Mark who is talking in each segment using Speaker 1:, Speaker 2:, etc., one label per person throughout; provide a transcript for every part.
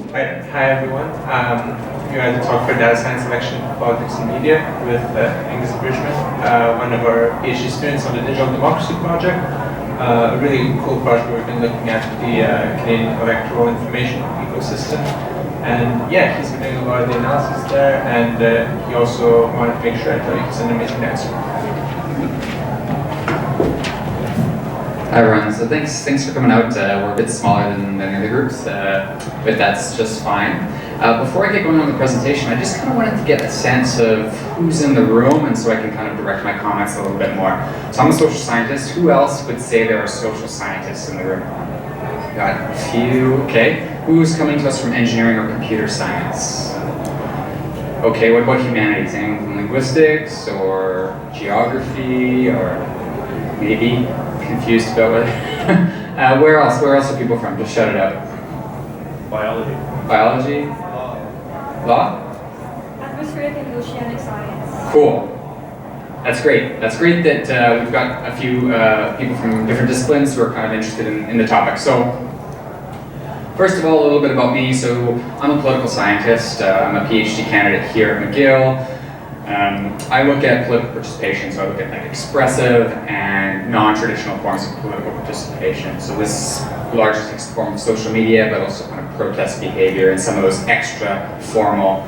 Speaker 1: Right. Hi everyone. We're at the talk for data science selection, politics and media with Aenguss Bridgman, one of our PhD students on the Digital Democracy Project. A really cool project where we've been looking at the Canadian electoral information ecosystem. And yeah, he's been doing a lot of the analysis there, and he also wanted to make sure I tell you he's an amazing answer.
Speaker 2: Hi everyone, so thanks for coming out. We're a bit smaller than the other groups, but that's just fine. Before I get going on the presentation, I just kind of wanted to get a sense of who's in the room, and so I can kind of direct my comments a little bit more. So I'm a social scientist. Who else would say there are social scientists in the room? Got a few, okay. Who's coming to us from engineering or computer science? Okay, what about humanities? Anyone from linguistics or geography or maybe? Confused about what. Where else are people from? Just shout it out.
Speaker 3: Biology.
Speaker 2: Biology? Law?
Speaker 4: Atmospheric and oceanic science.
Speaker 2: Cool. That's great. That's great that we've got a few people from different disciplines who are kind of interested in the topic. So, first of all, a little bit about me. So, I'm a political scientist. I'm a PhD candidate here at McGill. I look at political participation, so I look at like expressive and non-traditional forms of political participation. So this largely takes the form of social media, but also kind of protest behavior and some of those extra formal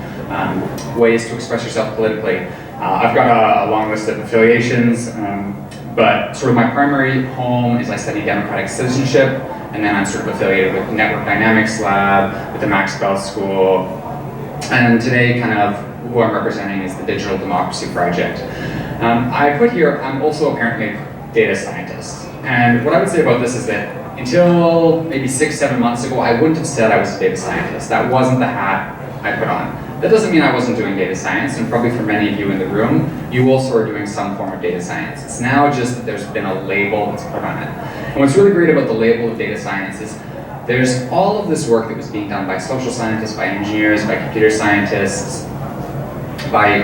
Speaker 2: ways to express yourself politically. I've got a long list of affiliations, but sort of my primary home is I study democratic citizenship, and then I'm sort of affiliated with the Network Dynamics Lab, with the Max Bell School, and today kind of who I'm representing is the Digital Democracy Project. I put here, I'm also apparently a data scientist. And what I would say about this is that until maybe 6-7 months ago, I wouldn't have said I was a data scientist. That wasn't the hat I put on. That doesn't mean I wasn't doing data science, and probably for many of you in the room, you also are doing some form of data science. It's now just that there's been a label that's put on it. And what's really great about the label of data science is there's all of this work that was being done by social scientists, by engineers, by computer scientists, by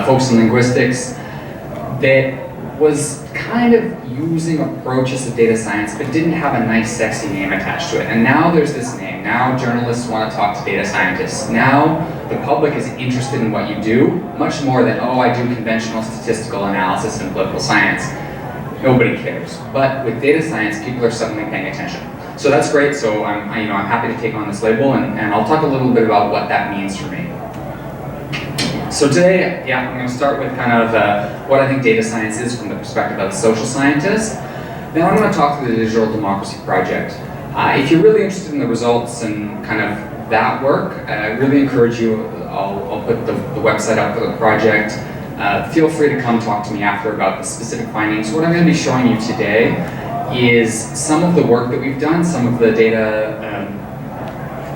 Speaker 2: folks in linguistics that was kind of using approaches to data science but didn't have a nice sexy name attached to it. And now there's this name. Now journalists want to talk to data scientists. Now the public is interested in what you do much more than, oh, I do conventional statistical analysis and political science. Nobody cares. But with data science, people are suddenly paying attention. So that's great. So I'm happy to take on this label, and I'll talk a little bit about what that means for me. So today, I'm going to start with kind of what I think data science is from the perspective of a social scientist. Then I'm going to talk through the Digital Democracy Project. If you're really interested in the results and kind of that work, I really encourage you, I'll put the website up for the project. Feel free to come talk to me after about the specific findings. What I'm going to be showing you today is some of the work that we've done, some of the data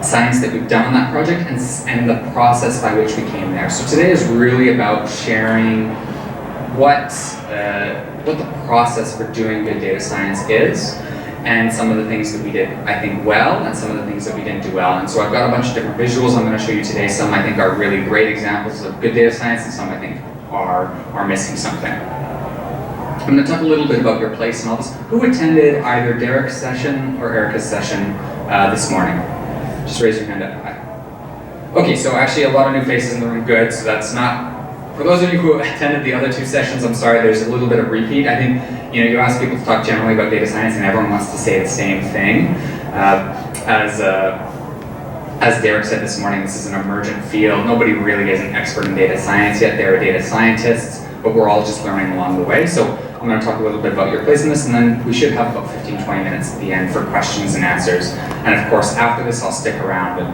Speaker 2: science that we've done on that project, and the process by which we came there. So today is really about sharing what the process for doing good data science is, and some of the things that we did, I think, well, and some of the things that we didn't do well. And so I've got a bunch of different visuals I'm going to show you today. Some I think are really great examples of good data science, and some I think are missing something. I'm going to talk a little bit about your place and all this. Who attended either Derek's session or Erica's session this morning? Just raise your hand up. Okay, so actually a lot of new faces in the room, good, so that's not, for those of you who attended the other two sessions, I'm sorry, there's a little bit of repeat. I think, you ask people to talk generally about data science and everyone wants to say the same thing. As Derek said this morning, this is an emergent field. Nobody really is an expert in data science yet. There are data scientists, but we're all just learning along the way. So I'm going to talk a little bit about your place in this, and then we should have about 15-20 minutes at the end for questions and answers. And of course, after this, I'll stick around and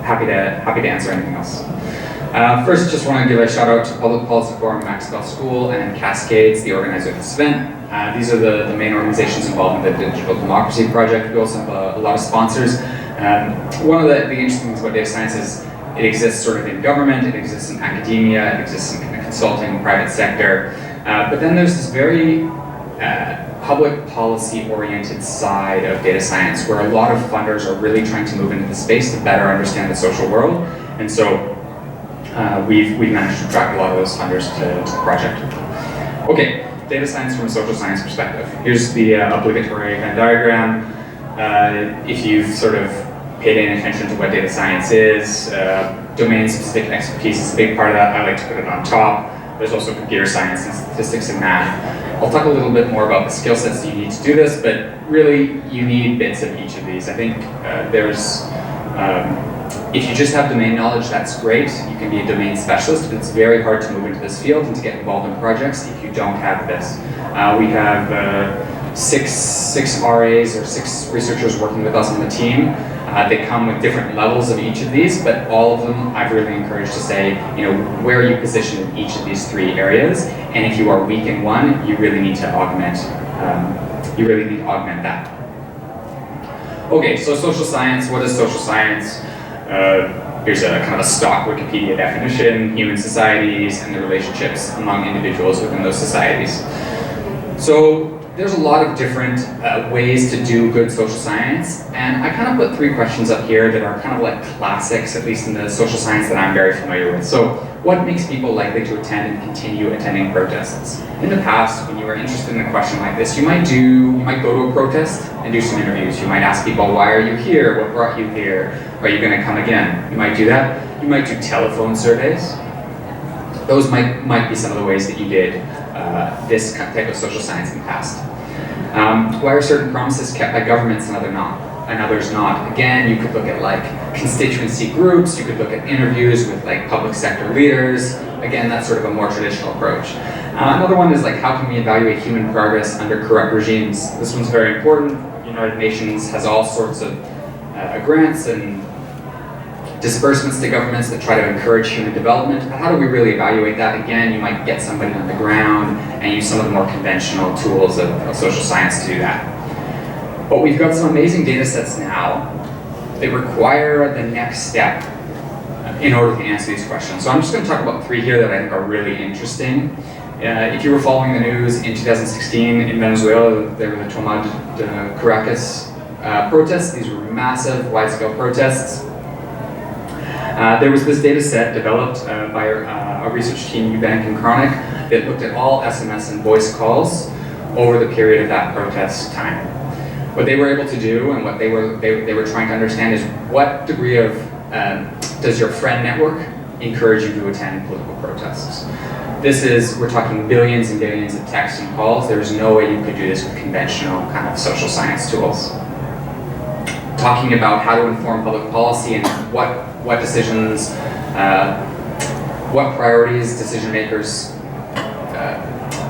Speaker 2: happy to answer anything else. First, just want to give a shout out to Public Policy Forum, Max Bell School, and Cascades, the organizer of this event. These are the main organizations involved in the Digital Democracy Project. We also have a lot of sponsors. One of the interesting things about data science is it exists sort of in government, it exists in academia, it exists in kind of consulting, private sector. But then there's this very public policy oriented side of data science where a lot of funders are really trying to move into the space to better understand the social world. And so we've managed to attract a lot of those funders to the project. Okay, data science from a social science perspective. Here's the obligatory Venn diagram. If you've sort of paid any attention to what data science is. Domain-specific expertise is a big part of that. I like to put it on top. There's also computer science and statistics and math. I'll talk a little bit more about the skill sets that you need to do this, but really you need bits of each of these. I think if you just have domain knowledge, that's great. You can be a domain specialist, but it's very hard to move into this field and to get involved in projects if you don't have this. We have six RAs or 6 researchers working with us on the team. They come with different levels of each of these, but all of them I've really encouraged to say, where are you positioned in each of these 3 areas, and if you are weak in one, you really need to augment. That. Okay, so social science. What is social science? Here's a kind of a stock Wikipedia definition: human societies and the relationships among individuals within those societies. So there's a lot of different ways to do good social science, and I kind of put 3 questions up here that are kind of like classics, at least in the social science that I'm very familiar with. So what makes people likely to attend and continue attending protests? In the past, when you were interested in a question like this, you might go to a protest and do some interviews. You might ask people, why are you here? What brought you here? Are you going to come again? You might do that. You might do telephone surveys. Those might be some of the ways that you did this type of social science in the past. Why are certain promises kept by governments and others not? Again, you could look at like constituency groups, you could look at interviews with like public sector leaders. Again, that's sort of a more traditional approach. Another one is like, how can we evaluate human progress under corrupt regimes? This one's very important. United Nations has all sorts of grants and disbursements to governments that try to encourage human development. But how do we really evaluate that? Again, you might get somebody on the ground and use some of the more conventional tools of social science to do that. But we've got some amazing data sets now that require the next step in order to answer these questions. So I'm just going to talk about 3 here that I think are really interesting. If you were following the news in 2016 in Venezuela, there were the Toma de Caracas protests. These were massive, wide-scale protests. There was this data set developed by a research team, Eubank and Chronic, that looked at all SMS and voice calls over the period of that protest time. What they were able to do, and what they were trying to understand, is what degree of does your friend network encourage you to attend political protests? We're talking billions and billions of texts and calls. There's no way you could do this with conventional kind of social science tools. Talking about how to inform public policy and what decisions, what priorities decision makers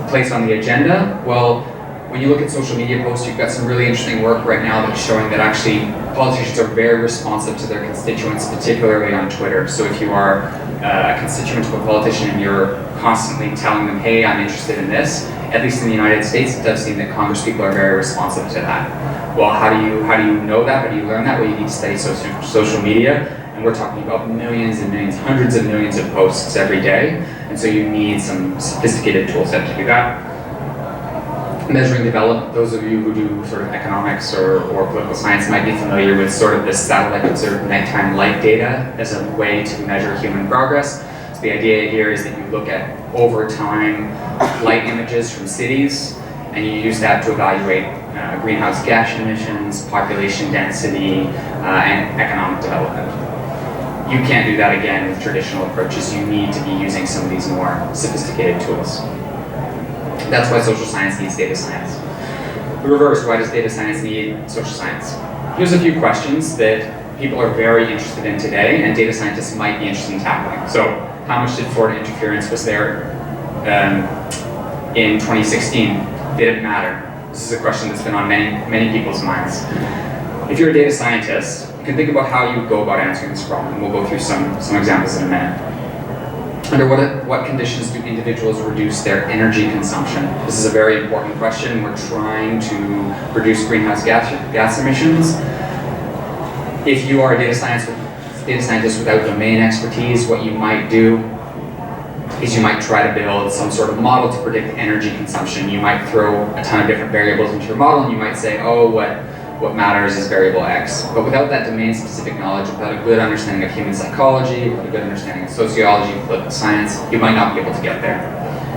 Speaker 2: place on the agenda. Well, when you look at social media posts, you've got some really interesting work right now that's showing that actually politicians are very responsive to their constituents, particularly on Twitter. So if you are a constituent of a politician and you're constantly telling them, hey, I'm interested in this, at least in the United States, it does seem that Congress people are very responsive to that. Well, how do you know that? How do you learn that? Well, you need to study social media, and we're talking about millions and millions, hundreds of millions of posts every day, and so you need some sophisticated tool set to do that. Measuring development, those of you who do sort of economics or political science might be familiar with sort of this satellite observed nighttime light data as a way to measure human progress. So the idea here is that you look at over time light images from cities, and you use that to evaluate greenhouse gas emissions, population density, and economic development. You can't do that again with traditional approaches. You need to be using some of these more sophisticated tools. That's why social science needs data science. The reverse, why does data science need social science? Here's a few questions that people are very interested in today, and data scientists might be interested in tackling. So, how much did foreign interference was there in 2016? Did it matter? This is a question that's been on many people's minds. If you're a data scientist, you can think about how you go about answering this problem. We'll go through some examples in a minute. Under what conditions do individuals reduce their energy consumption? This is a very important question. We're trying to reduce greenhouse gas emissions. If you are a data scientist without domain expertise, what you might do is you might try to build some sort of model to predict energy consumption. You might throw a ton of different variables into your model, and you might say, oh, what matters is variable X. But without that domain-specific knowledge, without a good understanding of human psychology, without a good understanding of sociology, political science, you might not be able to get there.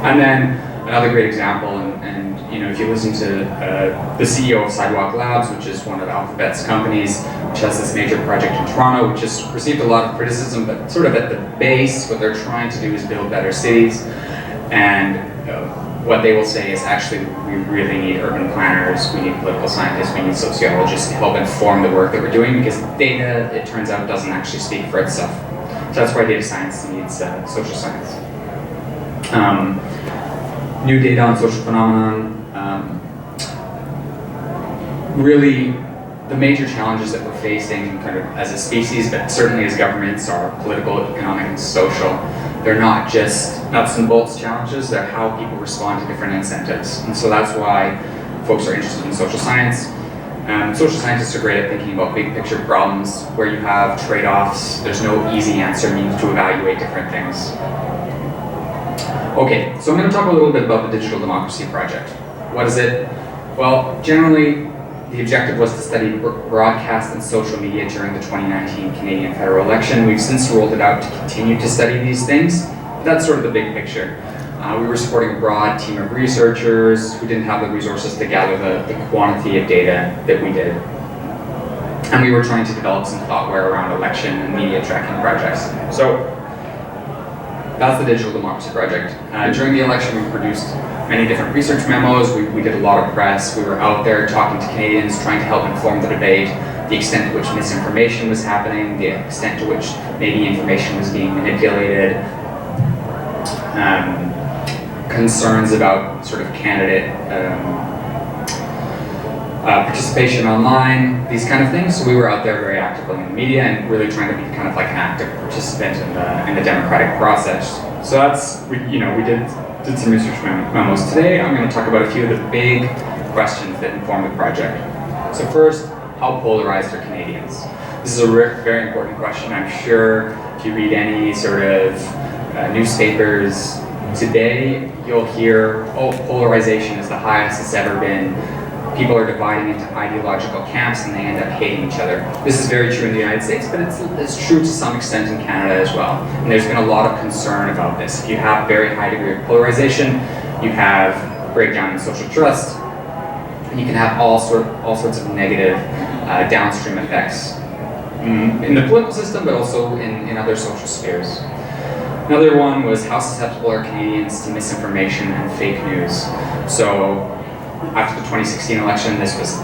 Speaker 2: And then another great example, and if you listen to the CEO of Sidewalk Labs, which is one of Alphabet's companies, which has this major project in Toronto, which has received a lot of criticism, but sort of at the base, what they're trying to do is build better cities. And what they will say is actually we really need urban planners, we need political scientists, we need sociologists to help inform the work that we're doing, because data, it turns out, doesn't actually speak for itself. So that's why data science needs social science. New data on social phenomenon. Really, the major challenges that we're facing kind of as a species, but certainly as governments, are political, economic, and social. They're not just nuts and bolts challenges, they're how people respond to different incentives. And so that's why folks are interested in social science. Social scientists are great at thinking about big picture problems where you have trade-offs. There's no easy answer, you need to evaluate different things. Okay, so I'm going to talk a little bit about the Digital Democracy Project. What is it? Well, generally, the objective was to study broadcast and social media during the 2019 Canadian federal election. We've since rolled it out to continue to study these things, but that's sort of the big picture. We were supporting a broad team of researchers who didn't have the resources to gather the quantity of data that we did. And we were trying to develop some thoughtware around election and media tracking projects. So that's the Digital Democracy Project. During the election, we produced many different research memos. We did a lot of press. We were out there talking to Canadians, trying to help inform the debate, the extent to which misinformation was happening, the extent to which maybe information was being manipulated, concerns about sort of candidate participation online, these kind of things. So we were out there very actively in the media and really trying to be kind of like an active participant in the democratic process. So that's, we did some research memos. Today I'm going to talk about a few of the big questions that inform the project. So first, how polarized are Canadians? This is a very important question. I'm sure if you read any sort of newspapers today, you'll hear, oh, polarization is the highest it's ever been. People are dividing into ideological camps and they end up hating each other. This is very true in the United States, but it's true to some extent in Canada as well. And there's been a lot of concern about this. If you have a very high degree of polarization, you have breakdown in social trust, and you can have all sorts of negative downstream effects in the political system, but also in other social spheres. Another one was how susceptible are Canadians to misinformation and fake news. So after the 2016 election,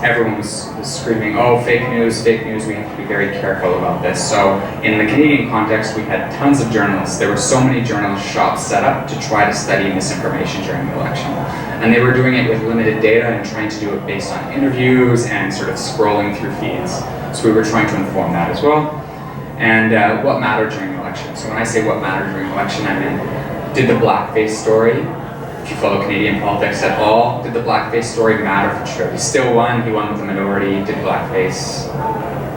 Speaker 2: everyone was screaming, oh, fake news, we have to be very careful about this. So in the Canadian context, we had tons of journalists. There were so many journalist shops set up to try to study misinformation during the election. And they were doing it with limited data and trying to do it based on interviews and sort of scrolling through feeds. So we were trying to inform that as well. And what mattered during the election. So when I say what mattered during the election, I mean, did the blackface story, if you follow Canadian politics at all, did the blackface story matter for Trudeau? He still won, he won with the minority. Did blackface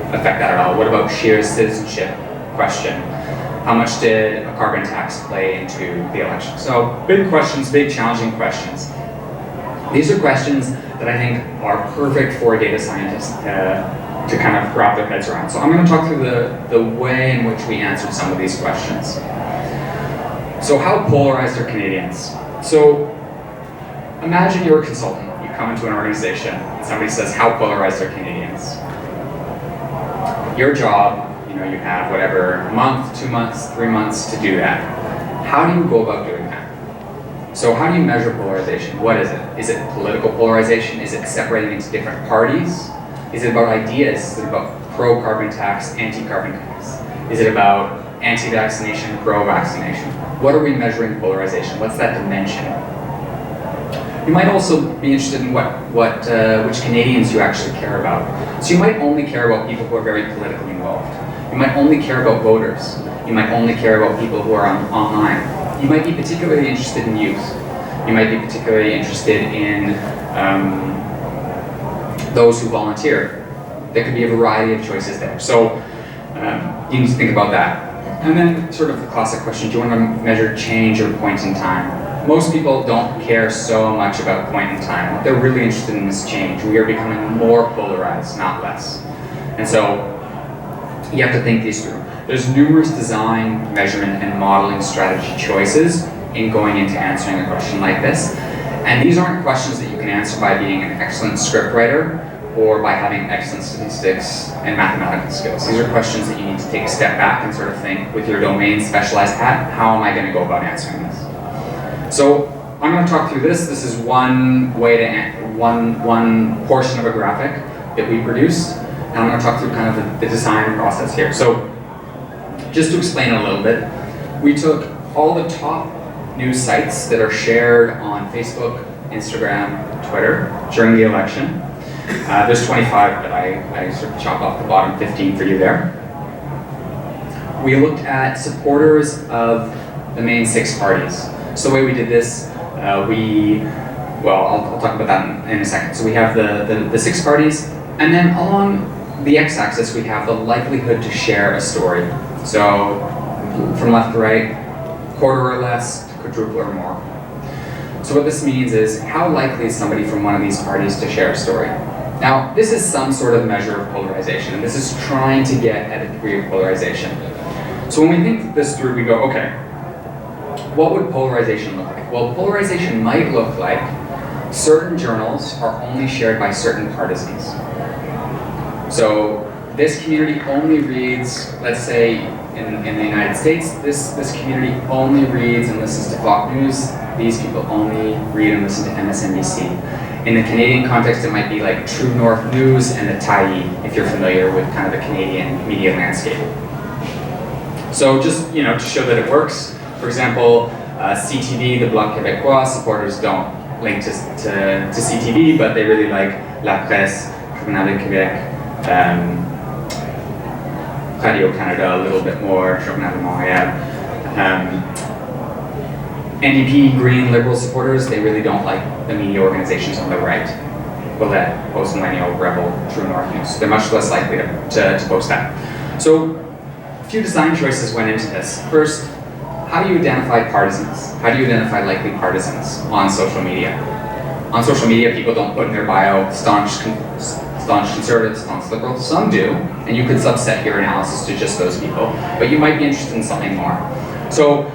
Speaker 2: affect that at all? What about sheer citizenship question? How much did a carbon tax play into the election? So big questions, big challenging questions. These are questions that I think are perfect for data scientists to kind of wrap their heads around. So I'm going to talk through the way in which we answered some of these questions. So how polarized are Canadians? So imagine you're a consultant. You come into an organization and somebody says, how polarized are Canadians? Your job, you have whatever, a month, 2 months, 3 months to do that. How do you go about doing that? So how do you measure polarization? What is it? Is it political polarization? Is it separating into different parties? Is it about ideas? Is it about pro-carbon tax, anti-carbon tax? Is it about anti-vaccination, pro-vaccination? What are we measuring polarization? What's that dimension? You might also be interested in which Canadians you actually care about. So you might only care about people who are very politically involved. You might only care about voters. You might only care about people who are online. You might be particularly interested in youth. You might be particularly interested in those who volunteer. There could be a variety of choices there. So you need to think about that. And then sort of the classic question, do you want to measure change or point in time? Most people don't care so much about point in time. What they're really interested in is change. We are becoming more polarized, not less. And so you have to think these through. There's numerous design, measurement, and modeling strategy choices in going into answering a question like this. And these aren't questions that you can answer by being an excellent script writer or by having excellent statistics and mathematical skills. These are questions that you need to take a step back and sort of think with your domain specialized hat, how am I going to go about answering this? So I'm going to talk through this. This is one way to one portion of a graphic that we produced, and I'm going to talk through kind of the design process here. So just to explain a little bit, we took all the top news sites that are shared on Facebook, Instagram, Twitter during the election. There's 25, but I sort of chop off the bottom 15 for you there. We looked at supporters of the main 6 parties. So the way we did this, I'll talk about that in a second. So we have the 6 parties, and then along the x-axis we have the likelihood to share a story. So from left to right, quarter or less, quadruple or more. So what this means is, how likely is somebody from one of these parties to share a story? Now, this is some sort of measure of polarization, and this is trying to get at a degree of polarization. So when we think this through, we go, okay, what would polarization look like? Well, polarization might look like certain journals are only shared by certain partisans. So this community only reads, let's say in the United States, this community only reads and listens to Fox News. These people only read and listen to MSNBC. In the Canadian context, it might be like True North News and the Tyee, if you're familiar with kind of the Canadian media landscape. So just, to show that it works, for example, CTV, the Bloc Québécois, supporters don't link to CTV, but they really like La Presse, Journal de Québec, Radio-Canada a little bit more, Journal de Montréal. NDP, Green, Liberal supporters, they really don't like the media organizations on the right. Willette, Post-Millennial, Rebel, True North News. They're much less likely to post that. So a few design choices went into this. First, how do you identify partisans? How do you identify likely partisans on social media? On social media, people don't put in their bio staunch conservatives, staunch liberals. Some do, and you could subset your analysis to just those people, but you might be interested in something more. So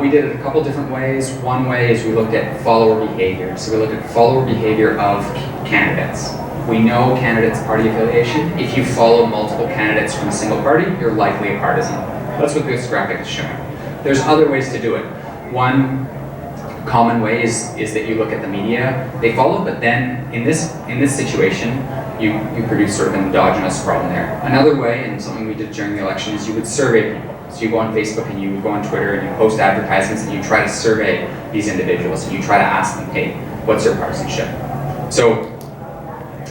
Speaker 2: we did it a couple different ways. One way is we looked at follower behavior. So we looked at follower behavior of candidates. We know candidates' party affiliation. If you follow multiple candidates from a single party, you're likely a partisan. That's what this graphic is showing. There's other ways to do it. One common way is that you look at the media they follow, but then in this situation, you produce sort of an endogenous problem there. Another way, and something we did during the election, is you would survey people. So you go on Facebook and you go on Twitter and you post advertisements and you try to survey these individuals and you try to ask them, hey, what's your partisanship? So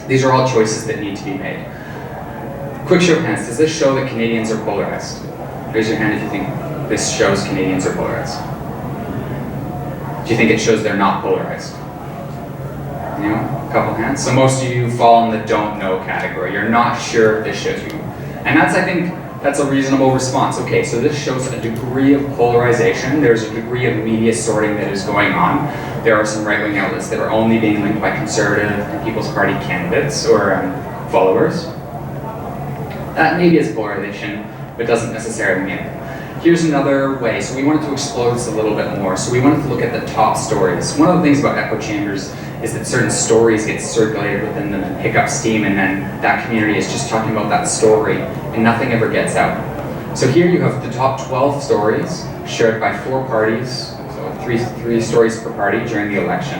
Speaker 2: these are all choices that need to be made. Quick show of hands, does this show that Canadians are polarized? Raise your hand if you think this shows Canadians are polarized. Do you think it shows they're not polarized? A couple hands. So most of you fall in the don't know category. You're not sure if this shows you. And I think, that's a reasonable response. Okay, so this shows a degree of polarization. There's a degree of media sorting that is going on. There are some right-wing outlets that are only being linked by conservative and People's Party candidates or followers. That maybe is polarization, but doesn't necessarily mean it. Here's another way. So we wanted to explore this a little bit more. So we wanted to look at the top stories. One of the things about echo chambers is that certain stories get circulated within them and pick up steam, and then that community is just talking about that story and nothing ever gets out. So here you have the top 12 stories shared by 4 parties, so three stories per party during the election.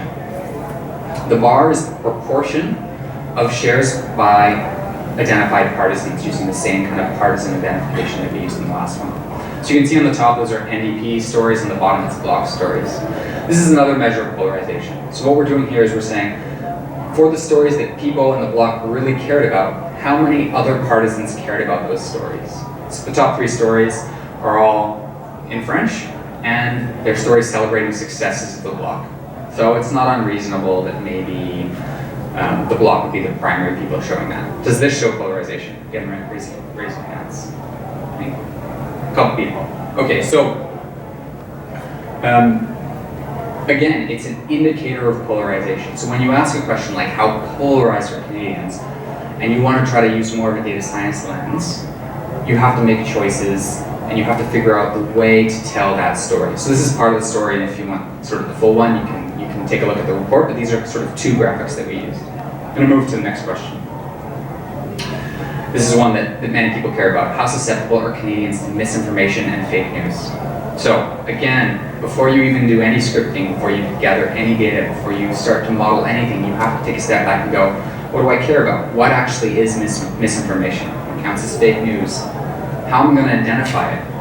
Speaker 2: The bar is the proportion of shares by identified partisans using the same kind of partisan identification that we used in the last one. So you can see on the top, those are NDP stories, and the bottom it's Bloc stories. This is another measure of polarization. So what we're doing here is we're saying, for the stories that people in the Bloc really cared about, how many other partisans cared about those stories? So the top 3 stories are all in French, and they're stories celebrating successes of the Bloc. So it's not unreasonable that maybe the Bloc would be the primary people showing that. Does this show polarization? Again, raise your hands. A couple people. Okay, so again, it's an indicator of polarization. So when you ask a question like how polarized are Canadians, and you want to try to use more of a data science lens, you have to make choices and you have to figure out the way to tell that story. So this is part of the story, and if you want sort of the full one, you can take a look at the report, but these are sort of two graphics that we used. I'm going to move to the next question. This is one that many people care about. How susceptible are Canadians to misinformation and fake news? So again, before you even do any scripting, before you gather any data, before you start to model anything, you have to take a step back and go, what do I care about? What actually is misinformation? What counts as fake news? How am I going to identify it?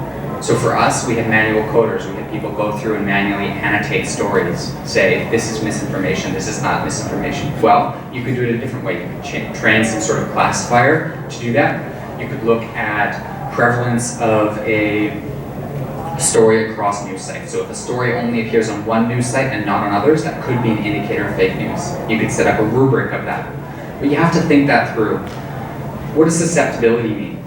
Speaker 2: So for us, we had manual coders. We had people go through and manually annotate stories, say, this is misinformation, this is not misinformation. Well, you could do it a different way. You could train some sort of classifier to do that. You could look at prevalence of a story across news sites. So if a story only appears on one news site and not on others, that could be an indicator of fake news. You could set up a rubric of that. But you have to think that through. What does susceptibility mean?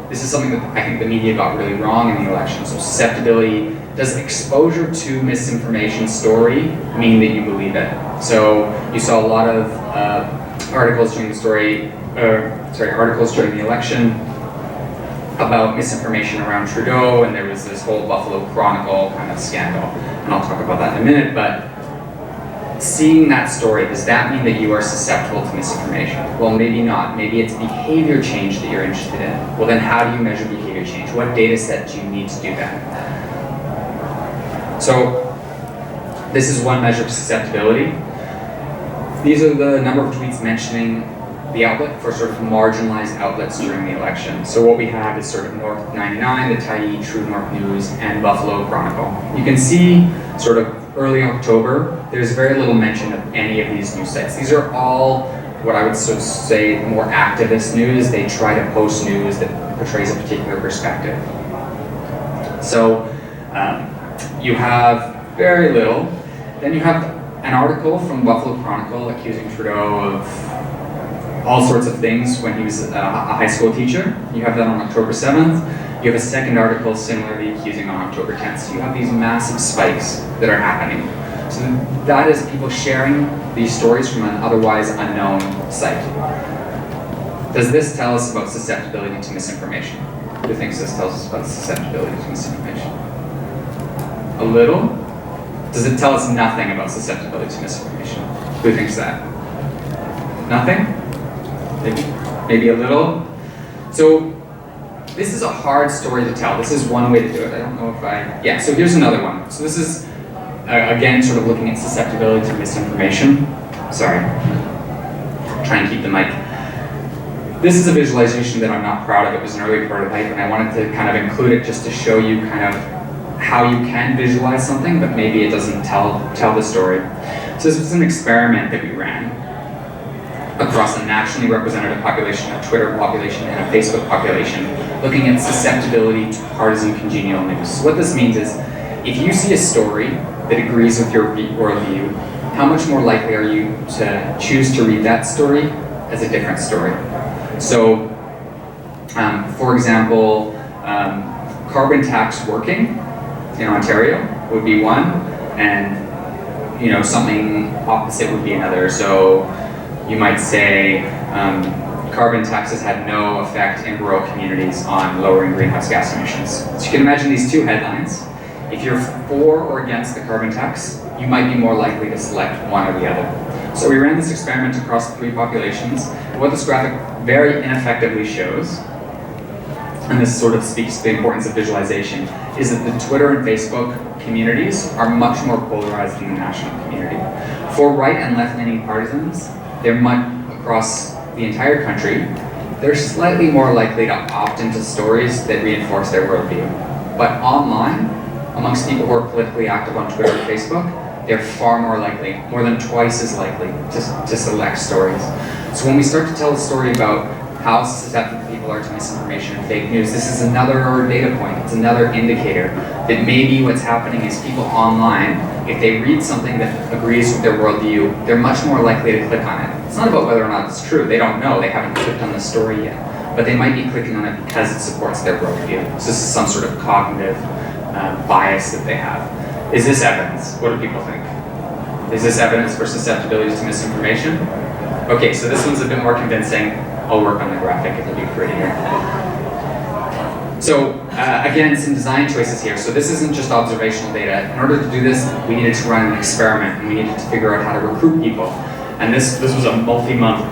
Speaker 2: This is something that I think the media got really wrong in the election. So susceptibility, does exposure to misinformation story mean that you believe it? So you saw a lot of articles during the election about misinformation around Trudeau, and there was this whole Buffalo Chronicle kind of scandal. And I'll talk about that in a minute, but seeing that story, does that mean that you are susceptible to misinformation? Well, maybe not. Maybe it's behavior change that you're interested in. Well, then how do you measure behavior change? What data set do you need to do that? So this is one measure of susceptibility. These are the number of tweets mentioning the outlet for sort of marginalized outlets during the election. So what we have is sort of North 99, the Tyee, True North News, and Buffalo Chronicle. You can see sort of early October, there's very little mention of any of these news sites. These are all what I would sort of say more activist news. They try to post news that portrays a particular perspective. So you have very little. Then you have an article from Buffalo Chronicle accusing Trudeau of all sorts of things when he was a high school teacher. You have that on October 7th. You have a second article similarly accusing on October 10th. So you have these massive spikes that are happening. So that is people sharing these stories from an otherwise unknown site. Does this tell us about susceptibility to misinformation? Who thinks this tells us about susceptibility to misinformation? A little? Does it tell us nothing about susceptibility to misinformation? Who thinks that? Nothing? Maybe a little? So this is a hard story to tell. This is one way to do it. I don't know if yeah, so here's another one. So this is, again, sort of looking at susceptibility to misinformation. Sorry. Try and keep the mic. This is a visualization that I'm not proud of. It was an early prototype, and I wanted to kind of include it just to show you kind of how you can visualize something, but maybe it doesn't tell the story. So this was an experiment that we ran across a nationally representative population, a Twitter population, and a Facebook population, looking at susceptibility to partisan congenial news. So what this means is, if you see a story that agrees with your worldview, how much more likely are you to choose to read that story as a different story? So, for example, carbon tax working in Ontario would be one, and something opposite would be another. So you might say carbon taxes had no effect in rural communities on lowering greenhouse gas emissions. So you can imagine these two headlines. If you're for or against the carbon tax, you might be more likely to select one or the other. So we ran this experiment across the three populations, and what this graphic very ineffectively shows, and this sort of speaks to the importance of visualization, is that the Twitter and Facebook communities are much more polarized than the national community. For right and left-leaning partisans, they're across the entire country, they're slightly more likely to opt into stories that reinforce their worldview. But online, amongst people who are politically active on Twitter and Facebook, they're far more likely, more than twice as likely, to select stories. So when we start to tell a story about how susceptible people are to misinformation and fake news, this is another data point, it's another indicator that maybe what's happening is people online, if they read something that agrees with their worldview, they're much more likely to click on it. It's not about whether or not it's true, they don't know, they haven't clicked on the story yet, but they might be clicking on it because it supports their worldview. So this is some sort of cognitive bias that they have. Is this evidence? What do people think? Is this evidence for susceptibility to misinformation? Okay, so this one's a bit more convincing. I'll work on the graphic, it'll be prettier. So again, some design choices here. So this isn't just observational data. In order to do this, we needed to run an experiment, and we needed to figure out how to recruit people. And this was a multi-month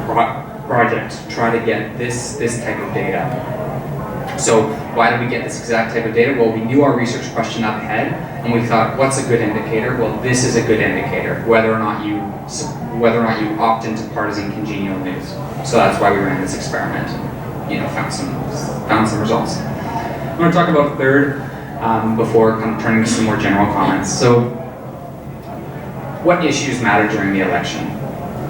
Speaker 2: project to try to get this type of data. So why did we get this exact type of data? Well, we knew our research question up ahead, and we thought, what's a good indicator? Well, this is a good indicator, whether or not you opt into partisan congenial news. So that's why we ran this experiment. Found some results. I'm going to talk about the third before kind of turning to some more general comments. So, what issues matter during the election?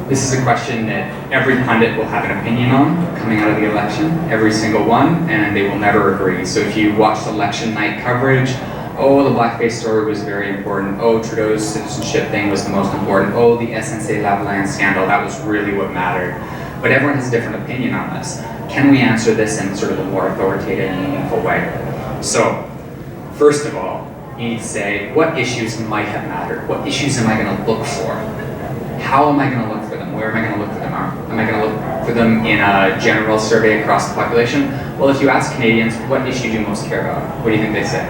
Speaker 2: This is a question that every pundit will have an opinion on coming out of the election, every single one, and they will never agree. So if you watched election night coverage, oh, the blackface story was very important. Oh, Trudeau's citizenship thing was the most important. Oh, the SNC-Lavalin scandal, that was really what mattered. But everyone has a different opinion on this. Can we answer this in sort of a more authoritative and meaningful way? So, first of all, you need to say, what issues might have mattered? What issues am I going to look for? How am I going to look for them? Where am I going to look for them? Am I going to look for them in a general survey across the population? Well, if you ask Canadians, what issue do you most care about? What do you think they say?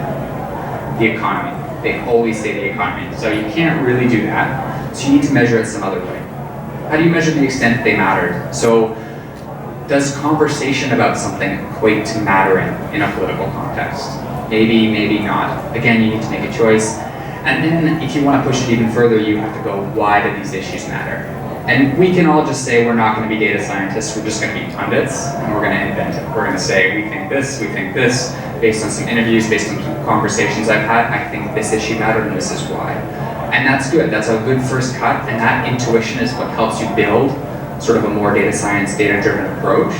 Speaker 2: The economy. They always say the economy. So you can't really do that. So you need to measure it some other way. How do you measure the extent they mattered? So does conversation about something equate to mattering in a political context? Maybe, maybe not. Again, you need to make a choice. And then if you want to push it even further, you have to go, why do these issues matter? And we can all just say we're not going to be data scientists, we're just going to be pundits, and we're going to invent it. We're going to say, we think this, based on some interviews, based on conversations I've had, I think this issue mattered and this is why. And that's good, that's a good first cut, and that intuition is what helps you build sort of a more data science, data-driven approach.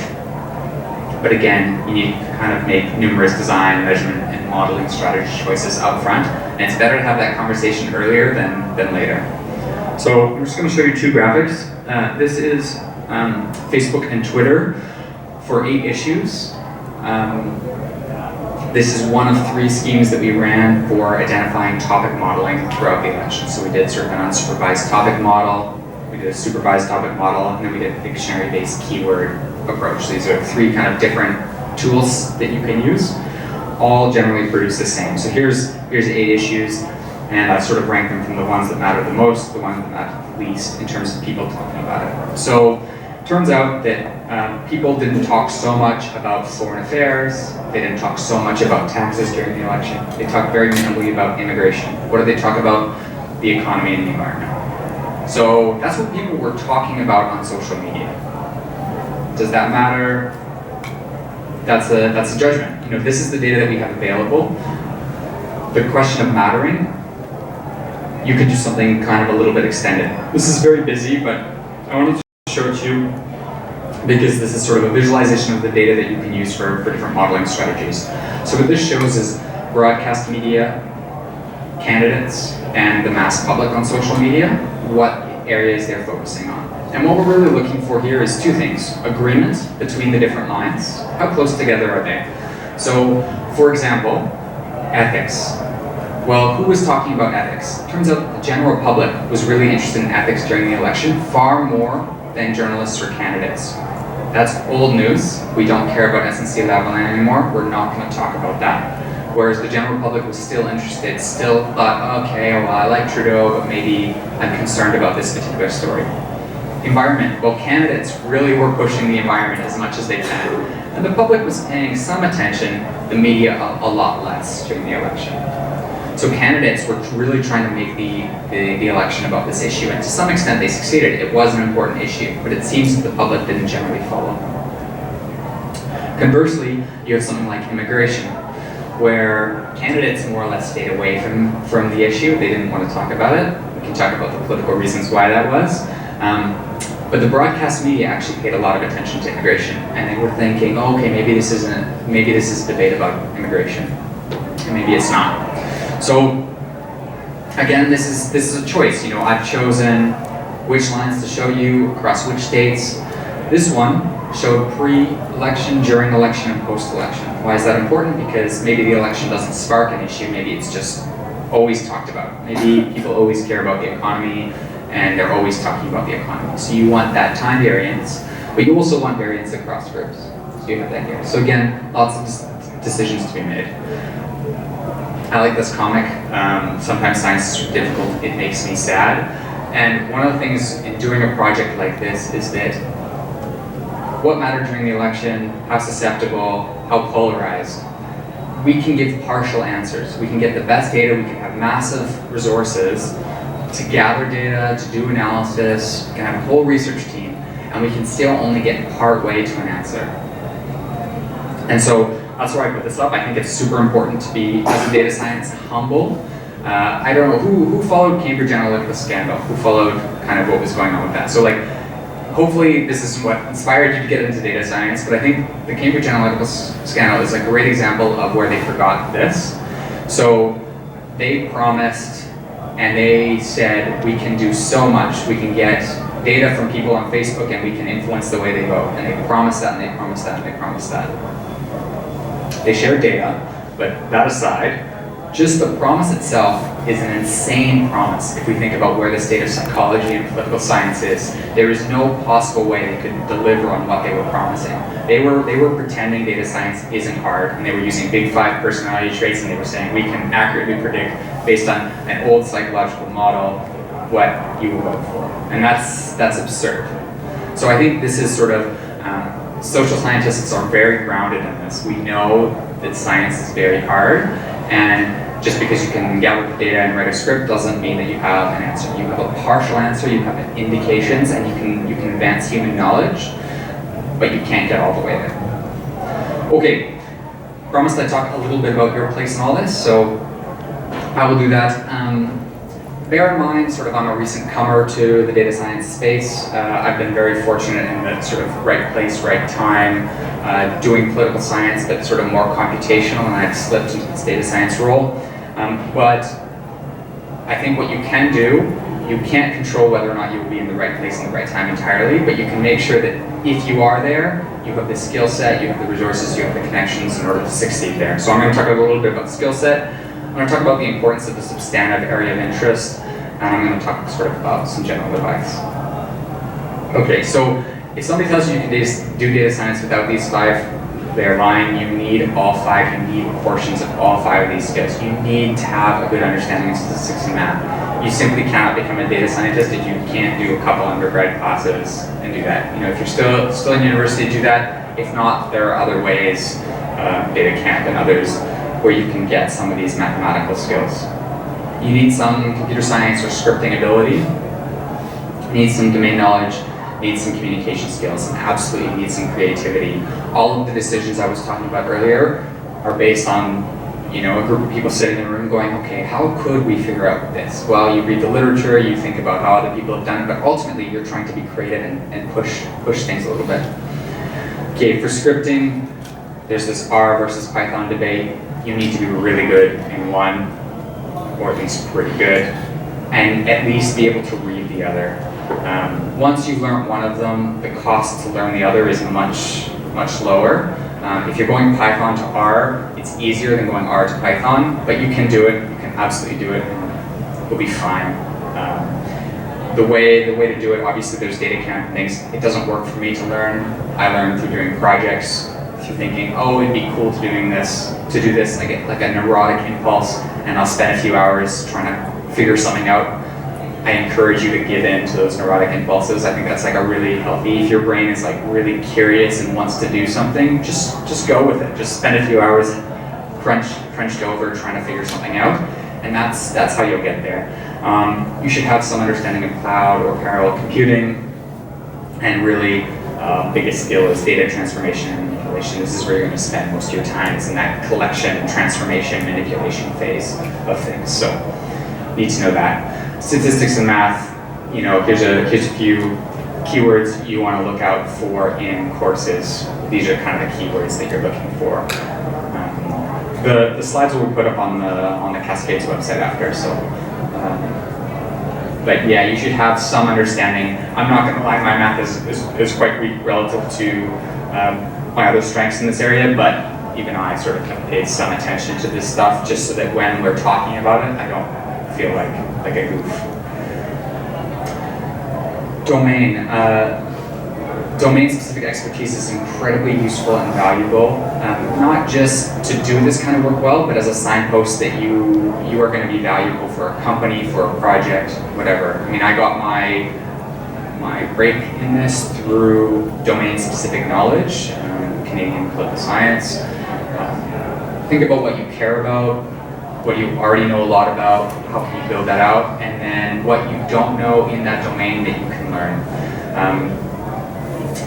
Speaker 2: But again, you need to kind of make numerous design, measurement, and modeling strategy choices up front. And it's better to have that conversation earlier than later. So I'm just going to show you two graphics. This is Facebook and Twitter for 8 issues. This is one of 3 schemes that we ran for identifying topic modeling throughout the election. So we did sort of an unsupervised topic model, we did a supervised topic model, and then we did a dictionary-based keyword approach. These are 3 kind of different tools that you can use. All generally produce the same. So here's 8 issues, and I sort of rank them from the ones that matter the most, the ones that matter the least in terms of people talking about it. So turns out that people didn't talk so much about foreign affairs, they didn't talk so much about taxes during the election, they talked very minimally about immigration. What did they talk about? The economy and the environment. So that's what people were talking about on social media. Does that matter? That's a judgment. This is the data that we have available. The question of mattering, you could do something kind of a little bit extended. This is very busy, but I wanted to show it to you because this is sort of a visualization of the data that you can use for different modeling strategies. So what this shows is broadcast media, candidates, and the mass public on social media, what areas they're focusing on. And what we're really looking for here is 2 things. Agreement between the different lines. How close together are they? So, for example, ethics. Well, who was talking about ethics? Turns out the general public was really interested in ethics during the election, far more than journalists or candidates. That's old news. We don't care about SNC-Lavalin anymore. We're not going to talk about that. Whereas the general public was still interested, still thought, okay, well, I like Trudeau, but maybe I'm concerned about this particular story. Environment. Well, candidates really were pushing the environment as much as they can. And the public was paying some attention, the media a lot less during the election. So candidates were really trying to make the election about this issue, and to some extent they succeeded. It was an important issue, but it seems that the public didn't generally follow. Conversely, you have something like immigration, where candidates more or less stayed away from the issue. They didn't want to talk about it. We can talk about the political reasons why that was. But the broadcast media actually paid a lot of attention to immigration, and they were thinking, oh, okay, maybe this is a debate about immigration, and maybe it's not. So again, this is a choice. I've chosen which lines to show you across which states. This one showed pre-election, during election, and post-election. Why is that important? Because maybe the election doesn't spark an issue. Maybe it's just always talked about. Maybe people always care about the economy, and they're always talking about the economy. So you want that time variance, but you also want variance across groups. So you have that here. So again, lots of decisions to be made. I like this comic. Sometimes science is difficult, it makes me sad. And one of the things in doing a project like this is that what mattered during the election, how susceptible, how polarized. We can give partial answers. We can get the best data, we can have massive resources to gather data, to do analysis, we can have a whole research team, and we can still only get part way to an answer. And so that's why I put this up. I think it's super important to be, as a data science, humble. I don't know, who followed Cambridge Analytical scandal? Who followed kind of what was going on with that? So like, hopefully this is what inspired you to get into data science, but I think the Cambridge Analytical scandal is a great example of where they forgot this. So they promised and they said, we can do so much. We can get data from people on Facebook and we can influence the way they vote. And they promised that and they promised that and they promised that. They shared data, but that aside, just the promise itself is an insane promise. If we think about where this data psychology and political science is, there is no possible way they could deliver on what they were promising. They were pretending data science isn't hard, and they were using big 5 personality traits, and they were saying we can accurately predict based on an old psychological model what you will vote for, and that's absurd. So I think this is sort of social scientists are very grounded in this. We know that science is very hard, and just because you can gather the data and write a script doesn't mean that you have an answer. You have a partial answer, you have indications, and you can advance human knowledge, but you can't get all the way there. Okay, promised I'd talk a little bit about your place in all this, so I will do that. Bear in mind, sort of I'm a recent comer to the data science space. I've been very fortunate in the sort of right place, right time, doing political science, but sort of more computational, and I've slipped into this data science role. But I think what you can do, you can't control whether or not you will be in the right place in the right time entirely, but you can make sure that if you are there, you have the skill set, you have the resources, you have the connections in order to succeed there. So I'm going to talk a little bit about the skill set. I'm going to talk about the importance of the substantive area of interest, and I'm going to talk sort of about some general advice. Okay, so if somebody tells you you can do data science without these 5, they're lying. You need all 5, you need portions of all 5 of these skills. You need to have a good understanding of statistics and math. You simply cannot become a data scientist if you can't do a couple undergrad classes and do that. You know, if you're still in university, do that. If not, there are other ways, data camp and others, where you can get some of these mathematical skills. You need some computer science or scripting ability. You need some domain knowledge. Need some communication skills, and absolutely need some creativity. All of the decisions I was talking about earlier are based on, you know, a group of people sitting in a room going, okay, how could we figure out this? Well, you read the literature, you think about how other people have done it, but ultimately you're trying to be creative and push things a little bit. Okay, for scripting, there's this R versus Python debate. You need to be really good in one, or at least pretty good, and at least be able to read the other. Once you've learned one of them, the cost to learn the other is much lower. If you're going Python to R, it's easier than going R to Python, but you can do it. You can absolutely do it, and you'll be fine. The way to do it, obviously, there's data camp things. It doesn't work for me to learn. I learn through doing projects. If you're thinking, oh, it'd be cool to do this, I get like a neurotic impulse, and I'll spend a few hours trying to figure something out. I encourage you to give in to those neurotic impulses. I think that's like a really healthy, if your brain is like really curious and wants to do something, just go with it. Just spend a few hours crunched over trying to figure something out, and that's how you'll get there. You should have some understanding of cloud or parallel computing, and really biggest skill is data transformation and manipulation. This is where you're going to spend most of your time, is in that collection, transformation, manipulation phase of things. So need to know that. Statistics and math, you know, here's a few keywords you want to look out for in courses. These are kind of the keywords that you're looking for. The slides will be put up on the Cascades website after. So, but yeah, you should have some understanding. I'm not going to lie, my math is quite weak relative to my other strengths in this area, but even I sort of have paid some attention to this stuff, just so that when we're talking about it, I don't feel like a goof. Domain. domain-specific expertise is incredibly useful and valuable, not just to do this kind of work well, but as a signpost that you are going to be valuable for a company, for a project, whatever. I mean, I got my break in this through domain-specific knowledge, Canadian political science. Think about what you care about, what you already know a lot about, how can you build that out, and then what you don't know in that domain that you can learn.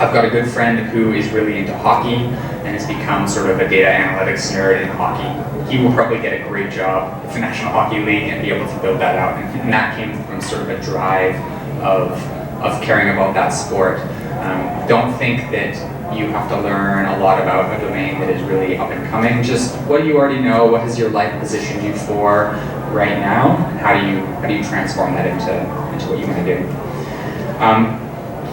Speaker 2: I've got a good friend who is really into hockey and has become sort of a data analytics nerd in hockey. He will probably get a great job with the National Hockey League and be able to build that out. And that came from sort of a drive of caring about that sport. Don't think that you have to learn a lot about a domain that is really up and coming. Just what do you already know? What has your life positioned you for right now? And how do you transform that into what you want to do?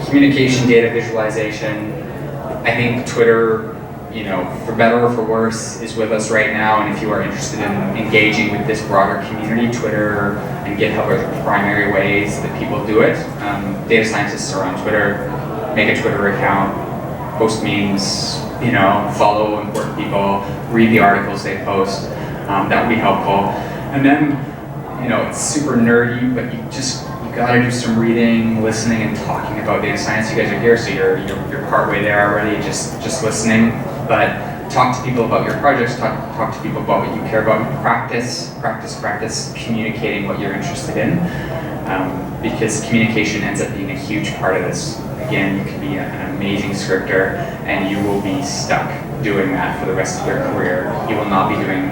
Speaker 2: Communication, data visualization. I think Twitter, for better or for worse, is with us right now. And if you are interested in engaging with this broader community, Twitter and GitHub are the primary ways that people do it. Data scientists are on Twitter. Make a Twitter account, post memes, follow important people, read the articles they post. That would be helpful. And then, it's super nerdy, but you gotta do some reading, listening, and talking about data science. You guys are here, so you're partway there already, just listening. But talk to people about your projects, talk to people about what you care about, and practice communicating what you're interested in. Because communication ends up being a huge part of this. Again, you can be an amazing scripter, and you will be stuck doing that for the rest of your career. You will not be doing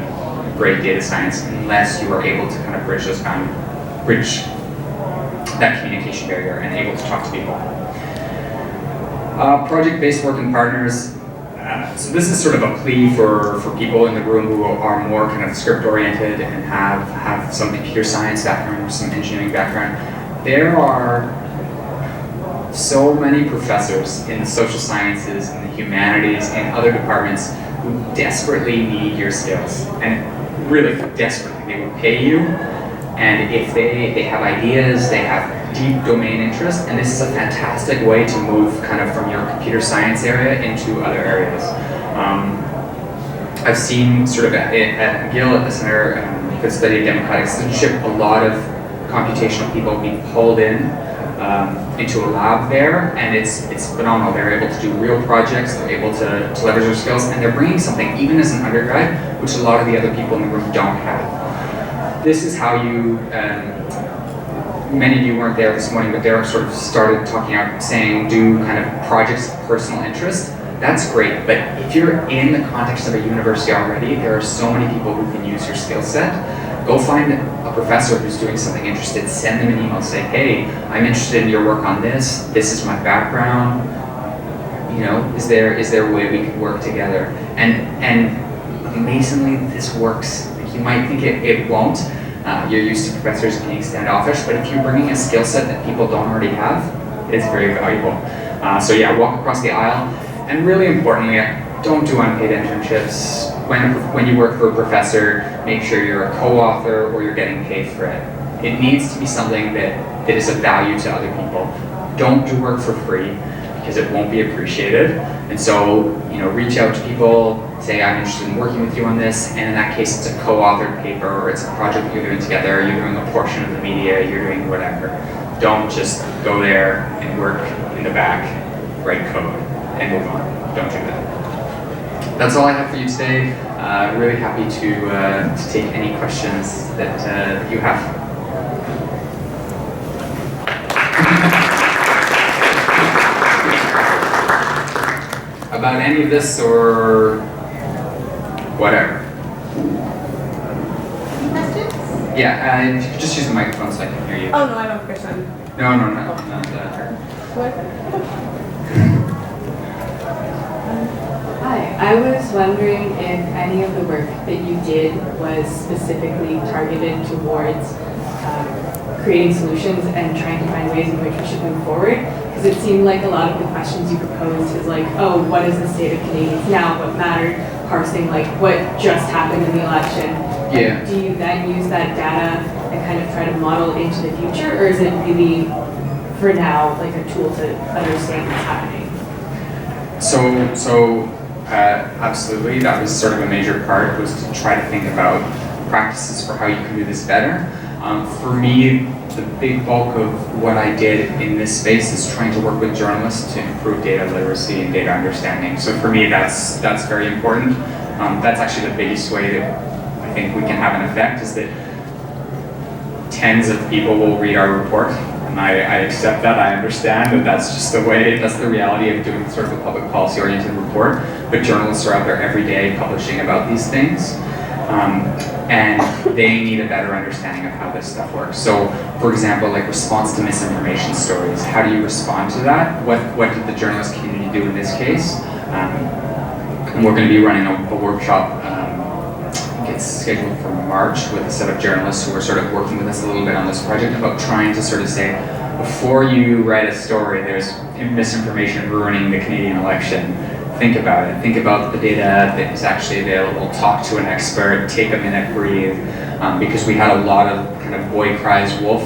Speaker 2: great data science unless you are able to kind of bridge that communication barrier and able to talk to people. Project-based work and partners. So this is sort of a plea for people in the room who are more kind of script-oriented and have some computer science background or some engineering background. There are so many professors in the social sciences, in the humanities, in other departments who desperately need your skills. And really desperately, they will pay you. And if they have ideas, they have deep domain interest, and this is a fantastic way to move kind of from your computer science area into other areas. I've seen sort of at McGill, at the Center for the Study of Democratic Citizenship, a lot of computational people being pulled in into a lab there, and it's phenomenal. They're able to do real projects, they're able to leverage their skills, and they're bringing something, even as an undergrad, which a lot of the other people in the room don't have. This is how you, many of you weren't there this morning, but Derek sort of started talking out, saying do kind of projects of personal interest. That's great, but if you're in the context of a university already, there are so many people who can use your skill set. Go find a professor who's doing something interested, send them an email, say, hey, I'm interested in your work on this is my background, is there a way we could work together? And amazingly, this works. You might think it won't. You're used to professors being standoffish, but if you're bringing a skill set that people don't already have, it's very valuable. So yeah, walk across the aisle. And really importantly, don't do unpaid internships. When you work for a professor, make sure you're a co-author or you're getting paid for it. It needs to be something that is of value to other people. Don't do work for free because it won't be appreciated. And so, reach out to people, say I'm interested in working with you on this, and in that case it's a co-authored paper or it's a project that you're doing together, you're doing a portion of the media, you're doing whatever. Don't just go there and work in the back, write code, and move on. Don't do that. That's all I have for you today. Really happy to take any questions that you have. About any of this or whatever.
Speaker 5: Questions?
Speaker 2: Yeah, you could just use the microphone so I can hear you.
Speaker 5: Oh no, I have a question.
Speaker 2: No, not her.
Speaker 6: Hi, I was wondering if any of the work that you did was specifically targeted towards creating solutions and trying to find ways in which we should move forward. Because it seemed like a lot of the questions you proposed is like, oh, what is the state of Canadians now? What mattered? Parsing like what just happened in the election.
Speaker 2: Yeah.
Speaker 6: Do you then use that data and kind of try to model into the future, or is it really, for now, like a tool to understand what's happening?
Speaker 2: Absolutely, that was sort of a major part, was to try to think about practices for how you can do this better. For me, the big bulk of what I did in this space is trying to work with journalists to improve data literacy and data understanding. So for me, that's very important. That's actually the biggest way that I think we can have an effect, is that tens of people will read our report. And I accept that, I understand that that's just the way, that's the reality of doing sort of a public policy oriented report. But journalists are out there every day publishing about these things. And they need a better understanding of how this stuff works. So, for example, like response to misinformation stories, how do you respond to that? What did the journalist community do in this case? And we're going to be running a workshop, it's scheduled for March, with a set of journalists who are sort of working with us a little bit on this project about trying to sort of say, before you write a story, there's misinformation ruining the Canadian election. Think about it. Think about the data that is actually available. Talk to an expert. Take a minute, breathe. Because we had a lot of kind of boy cries wolf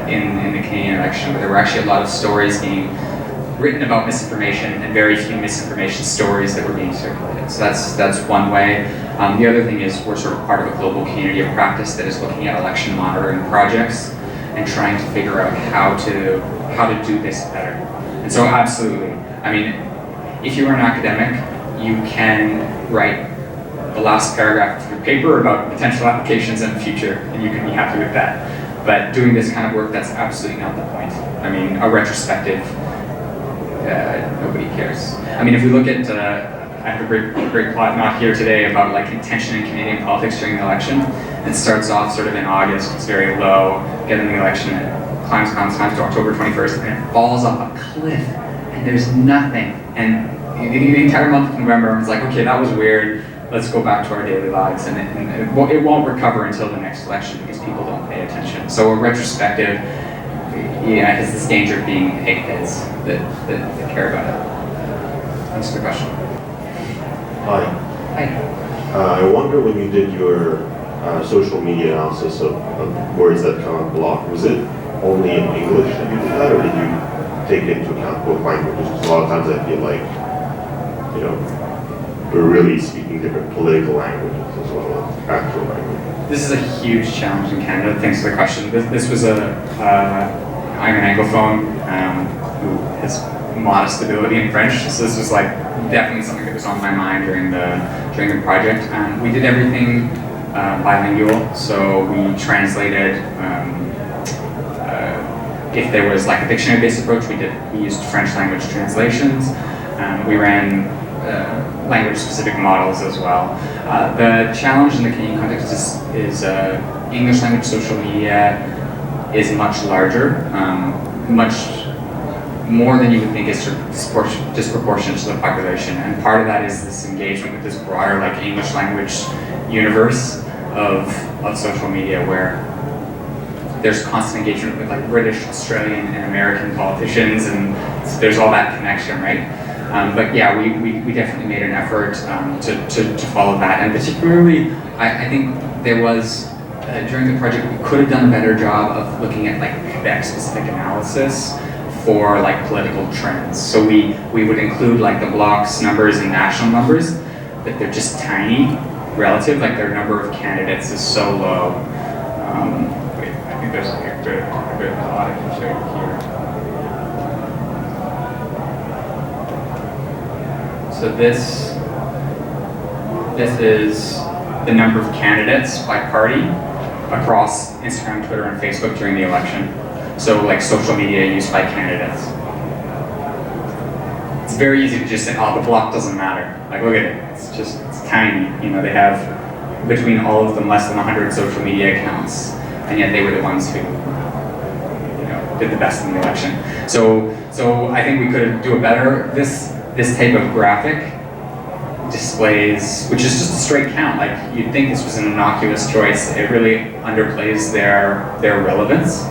Speaker 2: in the Canadian election, but there were actually a lot of stories being written about misinformation and very few misinformation stories that were being circulated. So that's one way. The other thing is we're sort of part of a global community of practice that is looking at election monitoring projects and trying to figure out how to do this better. And so absolutely. I mean, if you are an academic, you can write the last paragraph of your paper about potential applications in the future, and you can be happy with that. But doing this kind of work, that's absolutely not the point. I mean, a retrospective, nobody cares. I mean, if we look at, I have a great plot not here today about like tension in Canadian politics during the election. It starts off sort of in August, it's very low, get in the election, it climbs to October 21st, and it falls off a cliff, and there's nothing. And the entire month of November, it's like, okay, that was weird, let's go back to our daily lives, and it won't recover until the next election because people don't pay attention. So a retrospective, has this danger of being eggheads that care about it. Thanks for the question.
Speaker 7: Hi.
Speaker 2: Hi.
Speaker 7: I wonder, when you did your social media analysis of words that come on block, was it only in English that you did that, or did you take into account both languages? Because a lot of times I feel like, we're really speaking different political languages as well as actual language.
Speaker 2: This is a huge challenge in Canada. Thanks for the question. This was I'm an Anglophone who has modest ability in French, so this was like definitely something that was on my mind during the project. We did everything bilingual, so we translated. If there was like a dictionary-based approach, we used French language translations. We ran language-specific models as well. The challenge in the Canadian context is English language social media is much larger, much more than you would think is sort of disproportionate to the population. And part of that is this engagement with this broader like English language universe of social media, where there's constant engagement with like British, Australian, and American politicians, and so there's all that connection, right? But yeah, we definitely made an effort to follow that, and particularly, I think there was, during the project, we could have done a better job of looking at like Quebec-specific analysis for like political trends. So we would include like the blocks numbers and national numbers, but they're just tiny relative, like their number of candidates is so low. Wait, I think there's like a good plot I can show you here. So this is the number of candidates by party across Instagram, Twitter, and Facebook during the election. So like social media used by candidates. It's very easy to just say, oh, the block doesn't matter. Like, look at it, it's tiny. They have between all of them less than 100 social media accounts, and yet they were the ones who did the best in the election. So I think we could do it better. This type of graphic displays, which is just a straight count. Like, you'd think this was an innocuous choice. It really underplays their relevance,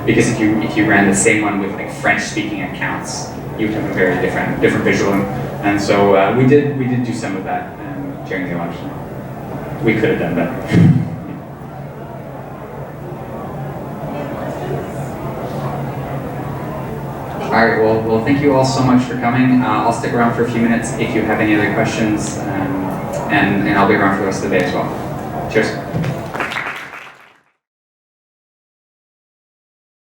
Speaker 2: because if you ran the same one with like French-speaking accounts, you'd have a very different visual. And so we did do some of that during the election. We could have done better. All right, well, thank you all so much for coming. I'll stick around for a few minutes if you have any other questions, and I'll be around for the rest of the day as well. Cheers.